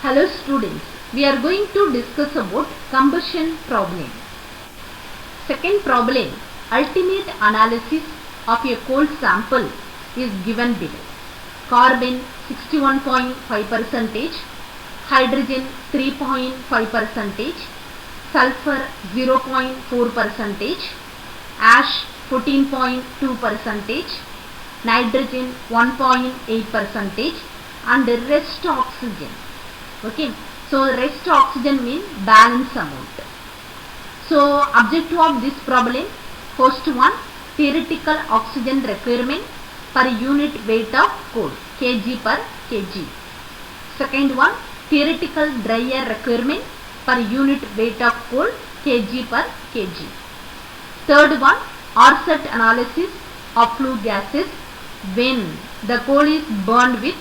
Hello students, we are going to discuss about combustion problem. Second problem, ultimate analysis of a coal sample is given below. Carbon 61.5%, hydrogen 3.5%, sulfur 0.4%, ash 14.2%, nitrogen 1.8% and the rest oxygen. Okay, so rest oxygen means balance amount. So objective of this problem, first one, theoretical oxygen requirement per unit weight of coal, kg per kg. Second one, theoretical dry air requirement per unit weight of coal, kg per kg. Third one, RSET analysis of flue gases when the coal is burned with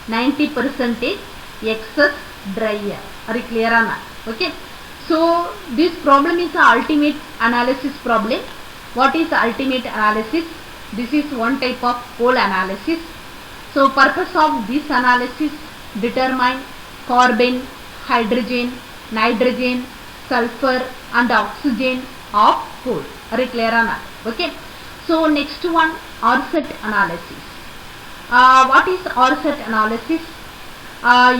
90% excess dry air. Are you clear on that? Okay. So this problem is a ultimate analysis problem. What is ultimate analysis? This is one type of coal analysis. So purpose of this analysis, determine carbon, hydrogen, nitrogen, sulfur and oxygen of coal. Are you clear on that? Okay. So next one, RSET analysis. What is RSET analysis?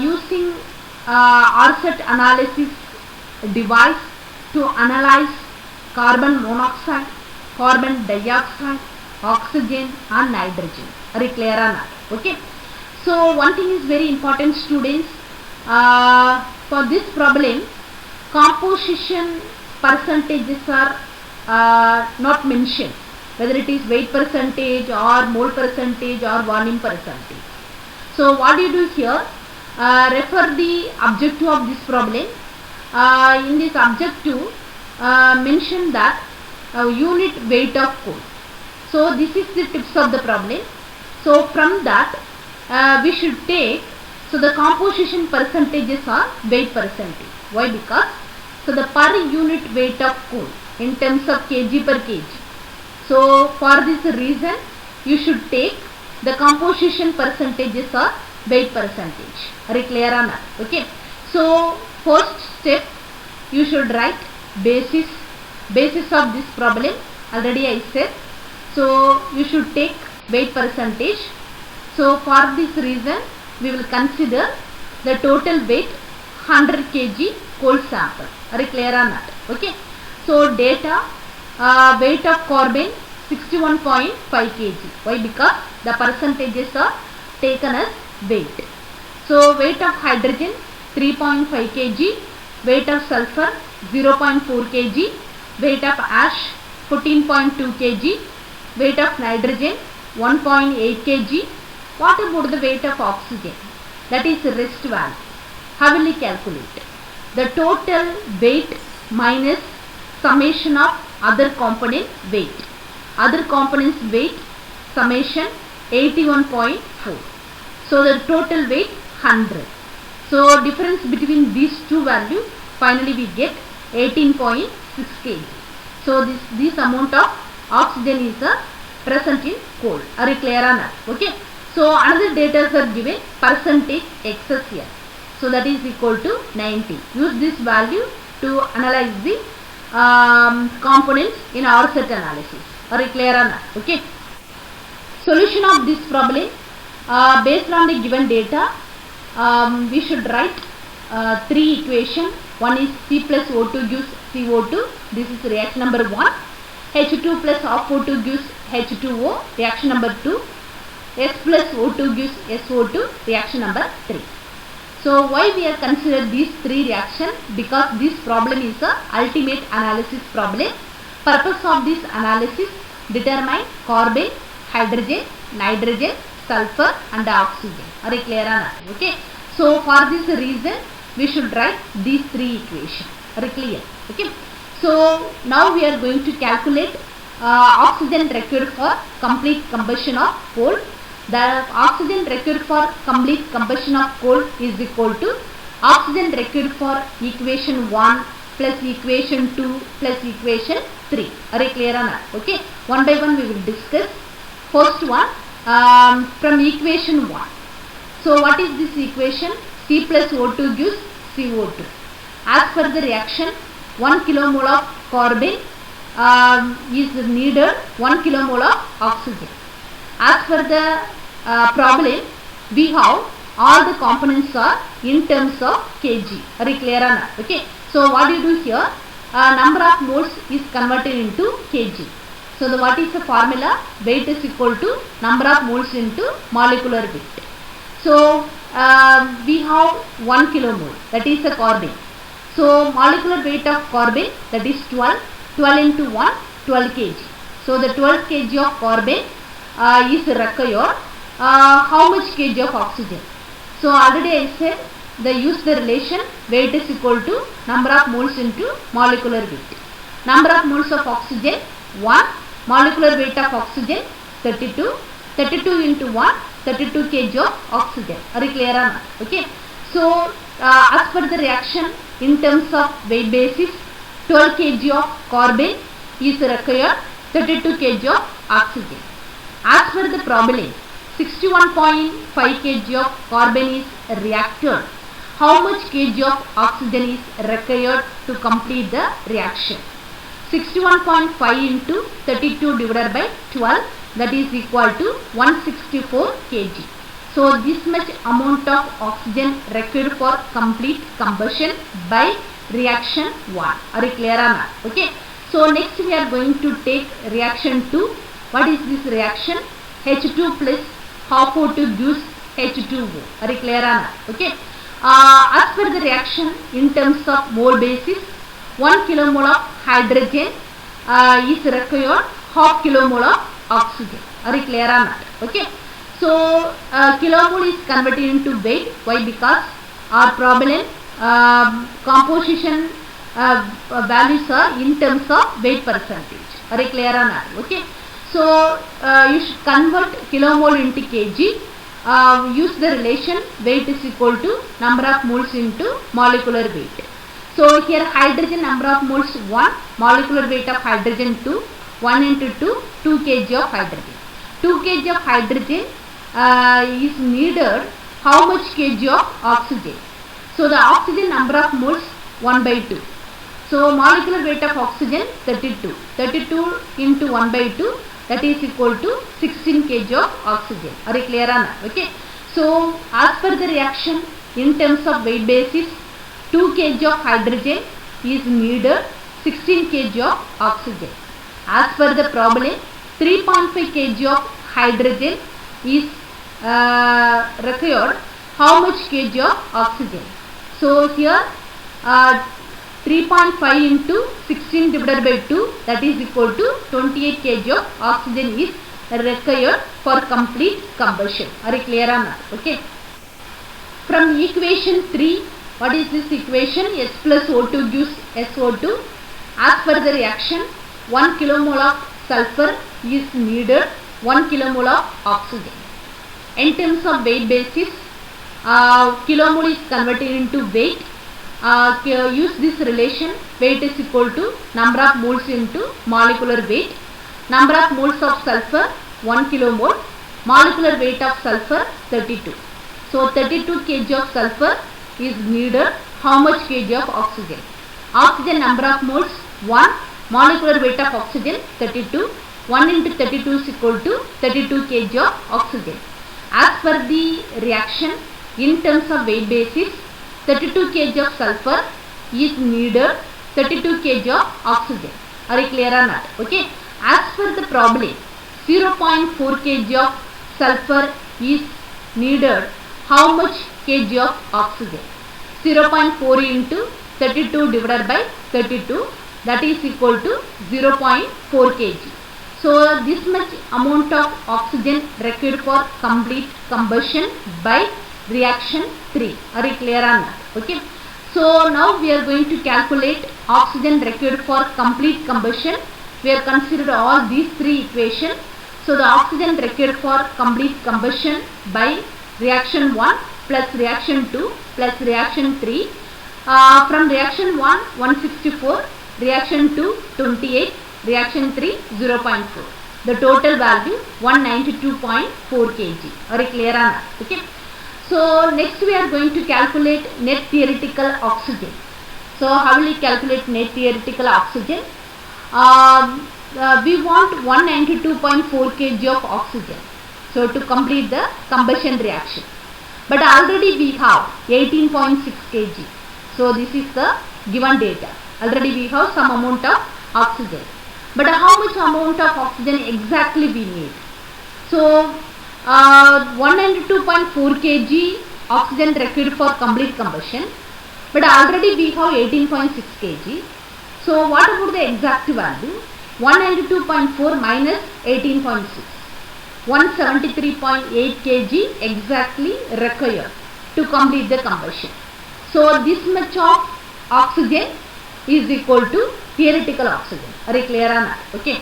Using RSET analysis device to analyze carbon monoxide, carbon dioxide, oxygen and nitrogen. Are you clear on that? Okay. So one thing is very important, students. For this problem, composition percentages are not mentioned, whether it is weight percentage or mole percentage or volume percentage. So what do you do here? Refer the objective of this problem. In this objective, mention that unit weight of coal. So this is the tips of the problem. So from that, we should take, so the composition percentages are weight percentage. Why? Because so the per unit weight of coal in terms of kg per kg. So for this reason, you should take the composition percentages are weight percentage. Are you clear on that? Okay. So first step, you should write basis of this problem. Already I said. So you should take weight percentage. So for this reason, we will consider the total weight 100 kg coal sample. Are you clear on that? Okay. So data, weight of carbon 61.5 kg. Why? Because the percentages are taken as weight. So weight of hydrogen 3.5 kg, weight of sulfur 0.4 kg, weight of ash 14.2 kg, weight of nitrogen 1.8 kg. What about the weight of oxygen? That is rest value. How will you calculate? The total weight minus summation of other component weight. Other components weight summation 81.4. So the total weight 100. So difference between these two values, finally we get 18.6 kg. So this amount of oxygen is present in coal. Are you clear on that? Okay. So another data are given, percentage excess here. So that is equal to 90. Use this value to analyze the components in RSET analysis. Are you clear on that? Okay. Solution of this problem, based on the given data, we should write three equations. One is C plus O2 gives CO2. This is reaction number 1. H2 plus half O2 gives H2O. Reaction number 2. S plus O2 gives SO2. Reaction number 3. So why we are considered these three reactions? Because this problem is a ultimate analysis problem. Purpose of this analysis, determine carbon, hydrogen, nitrogen, sulfur and oxygen. Are you clear on that? Okay. So for this reason, we should write these three equations. Are you clear? Okay. So now we are going to calculate oxygen required for complete combustion of coal. The oxygen required for complete combustion of coal is equal to oxygen required for equation 1 plus equation 2 plus equation 3. Are you clear on that? Okay. One by one we will discuss. First one, from equation 1. So what is this equation? C plus O2 gives CO2. As per the reaction, 1 kilomole of carbon is needed 1 kilomole of oxygen. As per the problem, we have all the components are in terms of kg. Are you clear or not? Okay. So what you do here? Number of moles is converted into kg. So what is the formula? Weight is equal to number of moles into molecular weight. So we have 1 kilomole, that is the carbon. So molecular weight of carbon, that is 12 into 1, 12 kg. So the 12 kg of carbon is required. How much kg of oxygen? So already I said use the relation weight is equal to number of moles into molecular weight. Number of moles of oxygen 1, molecular weight of oxygen 32, 32 into 1, 32 kg of oxygen. Are you clear or not? Okay. So as per the reaction, in terms of weight basis, 12 kg of carbon is required, 32 kg of oxygen. As per the problem, 61.5 kg of carbon is reacted. How much kg of oxygen is required to complete the reaction? 61.5 into 32 divided by 12, that is equal to 164 kg. So this much amount of oxygen required for complete combustion by reaction 1. Are you clear or not? Okay. So next we are going to take reaction 2. What is this reaction? H2 plus half O2 gives H2O. Are you clear or not? Okay. As per the reaction, in terms of mole basis, 1 kilomole of hydrogen is required, half kilomole of oxygen. Are you clear or not? Okay. So kilomole is converted into weight. Why? Because our problem composition values are in terms of weight percentage. Are you clear or not? Okay. So you should convert kilomole into kg. Use the relation weight is equal to number of moles into molecular weight. So here hydrogen number of moles 1, molecular weight of hydrogen 2, 1 into 2, 2 kg of hydrogen. 2 kg of hydrogen is needed. How much kg of oxygen? So the oxygen number of moles 1 by 2. So molecular weight of oxygen 32. 32 into 1 by 2, that is equal to 16 kg of oxygen. Are you clear or not? Okay. So as per the reaction, in terms of weight basis, 2 kg of hydrogen is needed, 16 kg of oxygen. As per the problem, 3.5 kg of hydrogen is required. How much kg of oxygen? So here 3.5 into 16 divided by 2, that is equal to 28 kg of oxygen is required for complete combustion. Are you clear or not? Okay. From equation 3, what is this equation? S plus O2 gives SO2. As per the reaction, 1 kilomole of sulfur is needed, 1 kilomole of oxygen. In terms of weight basis, kilomole is converted into weight. Use this relation, weight is equal to number of moles into molecular weight. Number of moles of sulfur 1 kilomole, molecular weight of sulfur 32. So 32 kg of sulfur is needed. How much kg of oxygen? Oxygen number of moles 1, molecular weight of oxygen 32. 1 into 32 is equal to 32 kg of oxygen. As per the reaction, in terms of weight basis, 32 kg of sulfur is needed, 32 kg of oxygen. Are you clear or not? Okay. As per the problem, 0.4 kg of sulfur is needed. How much kg of oxygen? 0.4 into 32 divided by 32, that is equal to 0.4 kg. So this much amount of oxygen required for complete combustion by reaction 3. Are you clear or not? Okay. So now we are going to calculate oxygen required for complete combustion. We have considered all these 3 equations. So the oxygen required for complete combustion by reaction 1 plus reaction 2 plus reaction 3. From reaction 1, 164, reaction 2, 28, reaction 3, 0.4. The total value 192.4 kg. Are you clear or not? Okay. So next we are going to calculate net theoretical oxygen. So how will we calculate net theoretical oxygen? We want 192.4 kg of oxygen, so to complete the combustion reaction, but already we have 18.6 kg. So this is the given data. Already we have some amount of oxygen, but how much amount of oxygen exactly we need? So 192.4 kg oxygen required for complete combustion, but already we have 18.6 kg. So what about the exact value? 192.4 minus 18.6, 173.8 kg exactly required to complete the combustion. So this much of oxygen is equal to theoretical oxygen. Are you clear on that? Okay.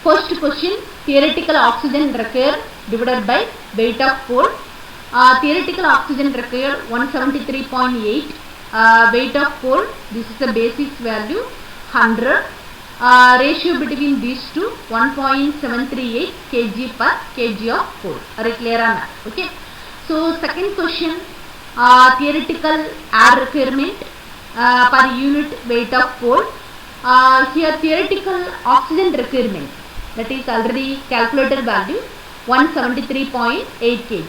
First question, theoretical oxygen required divided by weight of coal. Theoretical oxygen required 173.8, weight of coal, this is the basis value 100, ratio between these two 1.738 kg per kg of coal. Are you clear on that? Okay. So second question, theoretical air requirement per unit weight of coal. Here theoretical oxygen requirement, that is already calculated value 173.8 kg.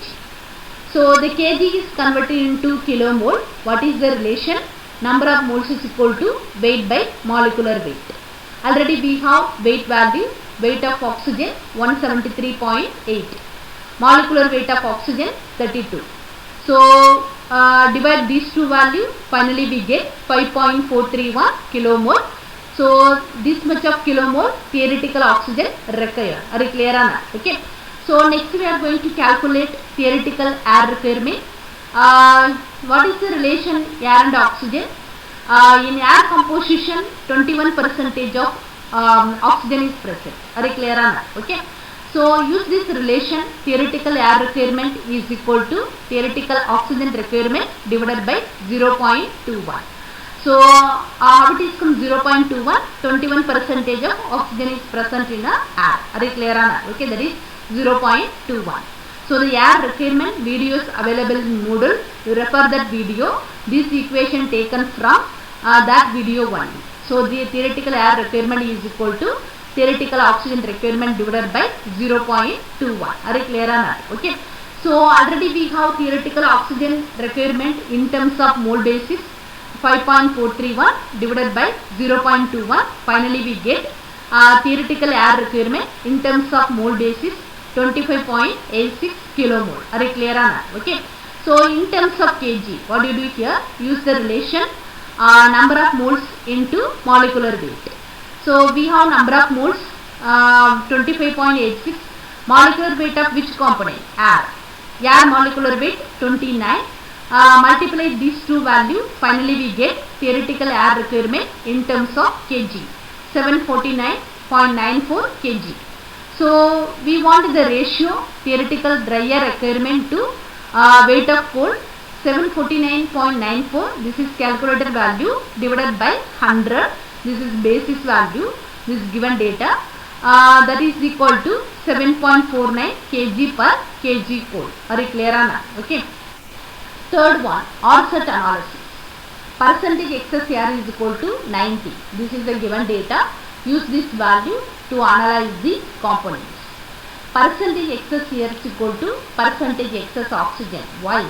So the kg is converted into kilomole. What is the relation? Number of moles is equal to weight by molecular weight. Already we have weight value, weight of oxygen 173.8, molecular weight of oxygen 32. So divide these two values, finally we get 5.431 kilomole. So this much of kilomole theoretical oxygen required. Are you clear on that? Okay. So next we are going to calculate theoretical air requirement. What is the relation air and oxygen? In air composition 21% of oxygen is present. Are you clear on that? Okay. So use this relation, theoretical air requirement is equal to theoretical oxygen requirement divided by 0.21. So how it is from 0.21, 21% of oxygen is present in the air. Are you clear on that? Okay, that is 0.21. So the air requirement video is available in Moodle. You refer that video. This equation taken from that video only. So the theoretical air requirement is equal to theoretical oxygen requirement divided by 0.21. Are you clear on that? Okay. So already we have theoretical oxygen requirement in terms of mole basis 5.431 divided by 0.21. Finally we get theoretical air requirement in terms of mole basis 25.86 kilomole. Are you clear on that? Okay. So in terms of kg, what do you do here? Use the relation number of moles into molecular weight. So we have number of moles 25.86, molecular weight of which component? Air. Air molecular weight 29. Multiply these two values, finally we get theoretical air requirement in terms of kg, 749.94 kg. So we want the ratio theoretical dry air requirement to weight of coal 749.94. This is calculated value divided by 100. This is basis value. This is given data. That is equal to 7.49 kg per kg coal. Are you clear on that? Okay. Third one, RSET analysis. Percentage excess air is equal to 90. This is the given data. Use this value to analyze the components. Percentage excess air is equal to percentage excess oxygen. Why?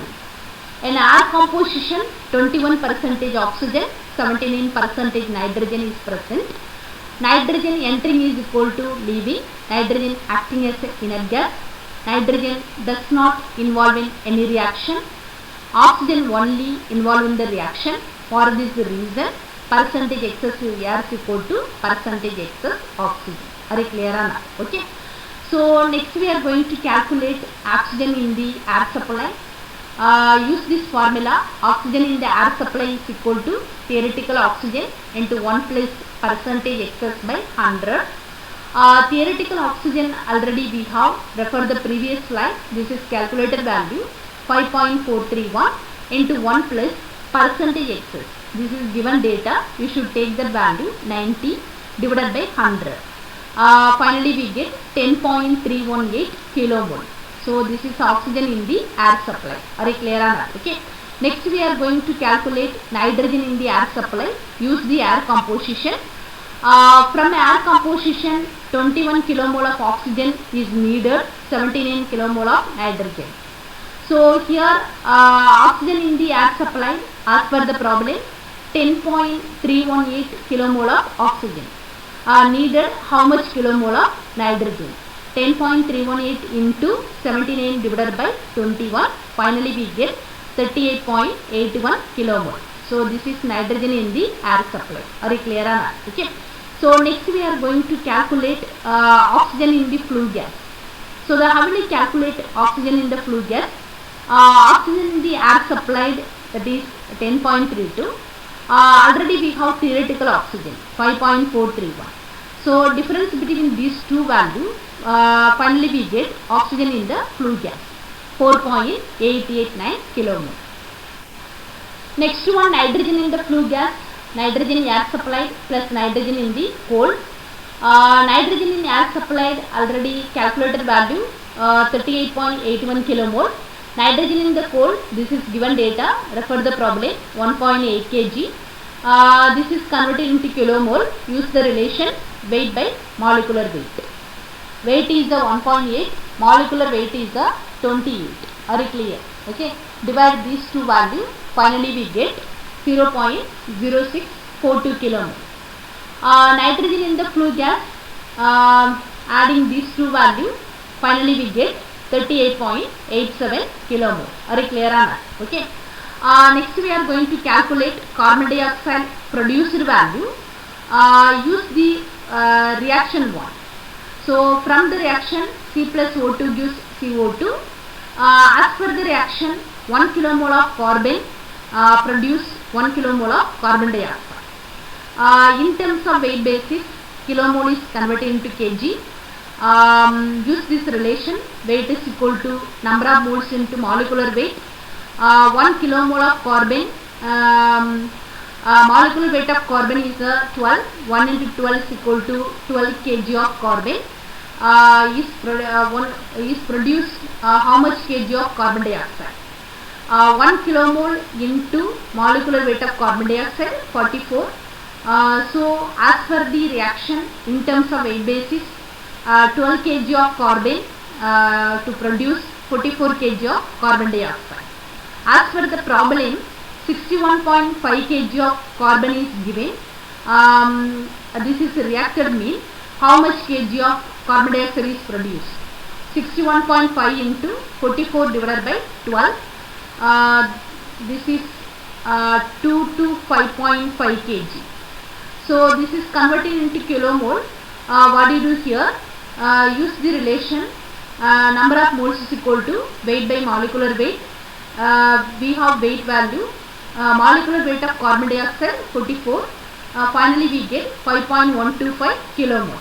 In air composition, 21% oxygen, 79% nitrogen is present. Nitrogen entering is equal to leaving. Nitrogen acting as an inert gas. Nitrogen does not involve in any reaction. Oxygen only involved in the reaction. For this reason, percentage excess air is equal to percentage excess oxygen. Are you clear on that? Okay. So next we are going to calculate oxygen in the air supply. Use this formula. Oxygen in the air supply is equal to theoretical oxygen into 1 plus percentage excess by 100. Theoretical oxygen already we have. Refer the previous slide. This is calculated value 5.431 into 1 plus percentage excess. This is given data. You should take the value 90 divided by 100. Finally we get 10.318 kilomole. So this is oxygen in the air supply. Are you clear on that? Okay. Next we are going to calculate nitrogen in the air supply. Use the air composition. From air composition, 21 kilomole of oxygen is needed, 79 kilomole of nitrogen. So here oxygen in the air supply as per the problem 10.318 kilomole of oxygen needed. How much kilomole of nitrogen? 10.318 into 79 divided by 21. Finally we get 38.81 kilomole. So this is nitrogen in the air supply. Are you clear on that? Okay. So next we are going to calculate oxygen in the flue gas. So how will we calculate oxygen in the flue gas? Oxygen in the air supplied, that is 10.32. Already we have theoretical oxygen 5.431. So difference between these two values, finally we get oxygen in the flue gas 4.889 kilomole. Next one, nitrogen in the flue gas. Nitrogen air supplied plus nitrogen in the cold. Nitrogen in air supplied, already calculated value 38.81 kilomole. Nitrogen in the cold, this is given data, refer the problem 1.8 kg. This is converted into kilomole. Use the relation weight by molecular weight. Weight is the 1.8, molecular weight is the 28. Are you clear? Okay. Divide these two values. Finally we get 0.0642 kilomole. Nitrogen in the flue gas, adding these two values, finally we get 38.87 kilomole. Are you clear on that? Okay. Next we are going to calculate carbon dioxide produced value. Use the reaction 1. So from the reaction C plus O2 gives CO2. As per the reaction, 1 kilomole of carbon produce 1 kilomole of carbon dioxide. In terms of weight basis, kilomole is converted into kg. Use this relation, weight is equal to number of moles into molecular weight. 1 kilomole of carbon, molecular weight of carbon is 12. 1 into 12 is equal to 12 kg of carbon. Is produced how much kg of carbon dioxide? 1 kilomole into molecular weight of carbon dioxide 44. So as per the reaction, in terms of weight basis, 12 kg of carbon to produce 44 kg of carbon dioxide. As per the problem, 61.5 kg of carbon is given. This is reacted mean how much kg of carbon dioxide is produced. 61.5 into 44 divided by 12. This is 2 to 5.5 kg. So this is converted into kilomole. What do you do here? Use the relation number of moles is equal to weight by molecular weight. We have weight value, molecular weight of carbon dioxide 44. Finally we get 5.125 kilomole.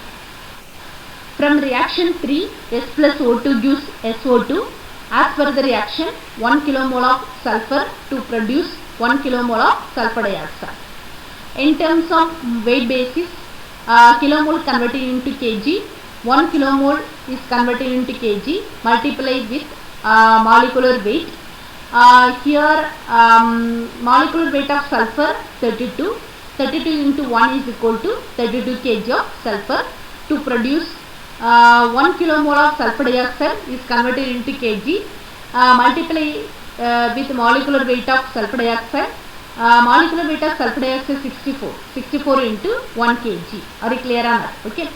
From reaction 3, S plus O2 gives SO2. As per the reaction, 1 kilomole of sulfur to produce 1 kilomole of sulfur dioxide. In terms of weight basis, kilomole converted into kg. 1 kilomole is converted into kg multiplied with molecular weight. Here molecular weight of sulfur 32. 32 into 1 is equal to 32 kg of sulfur. To produce 1 kilomole of sulfur dioxide is converted into kg. Multiply with molecular weight of sulfur dioxide. Molecular weight of sulfur dioxide 64. 64 into 1 kg. Are you clear on that? Okay.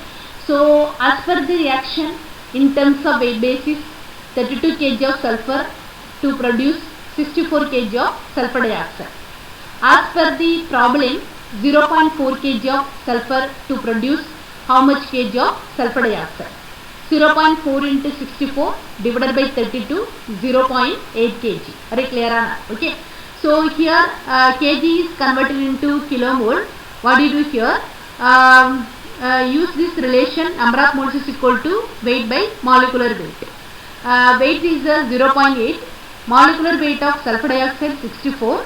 So as per the reaction, in terms of weight basis, 32 kg of sulfur to produce 64 kg of sulfur dioxide. As per the problem, 0.4 kg of sulfur to produce how much kg of sulfur dioxide? 0.4 into 64 divided by 32, 0.8 kg. Are you clear on that? Okay. So here kg is converted into kilomole. What do you do here? Use this relation, number of moles is equal to weight by molecular weight. Weight is 0.8, molecular weight of sulfur dioxide 64.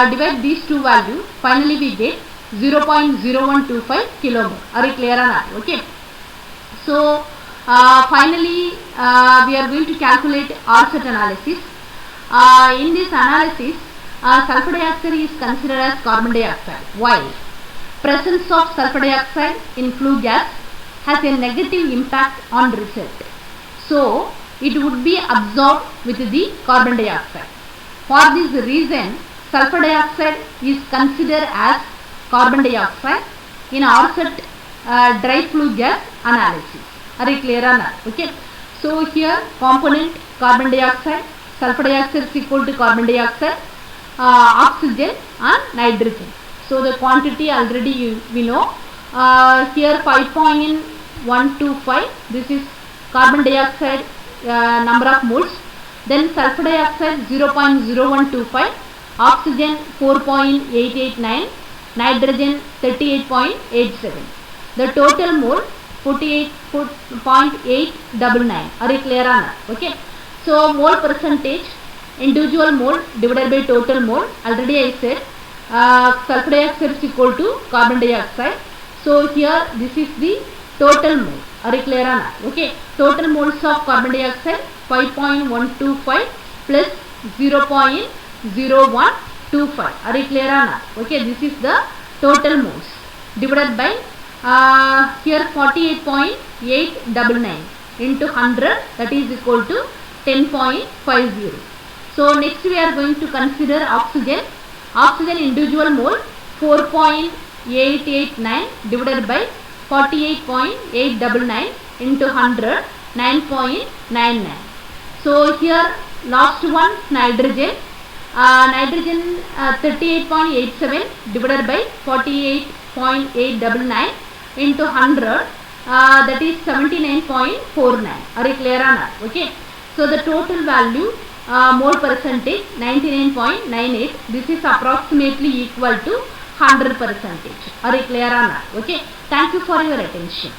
Divide these two values, finally we get 0.0125 kilomole. Are you clear on that? Okay. So Finally, we are going to calculate RSET analysis. In this analysis, sulfur dioxide is considered as carbon dioxide, while presence of sulfur dioxide in flue gas has a negative impact on result. So, it would be absorbed with the carbon dioxide. For this reason, sulfur dioxide is considered as carbon dioxide in RSET dry flue gas analysis. Are you clear or not? Okay. So here component carbon dioxide, sulfur dioxide is equal to carbon dioxide, oxygen and nitrogen. So the quantity already we know. Here 5.125. This is carbon dioxide number of moles. Then sulfur dioxide 0.0125, oxygen 4.889, nitrogen 38.87. The total mole 48.899. Are you clear on that? Okay. So mole percentage, individual mole divided by total mole. Already I said sulfur dioxide is equal to carbon dioxide. So here this is the total mole. Are you clear on that? Okay. Total moles of carbon dioxide 5.125 plus 0.0125. Are you clear on that? Okay. This is the total moles divided by here 48.899 into 100, that is equal to 10.50. So next we are going to consider oxygen. Oxygen individual mole 4.889 divided by 48.899 into 100, 9.99. So here last one nitrogen. Nitrogen 38.87 divided by 48.899 into 100, that is 79.49. Are you clear on that? Okay. So the total value mole percentage 99.98. This is approximately equal to 100%. Are you clear on that? Okay. Thank you for your attention.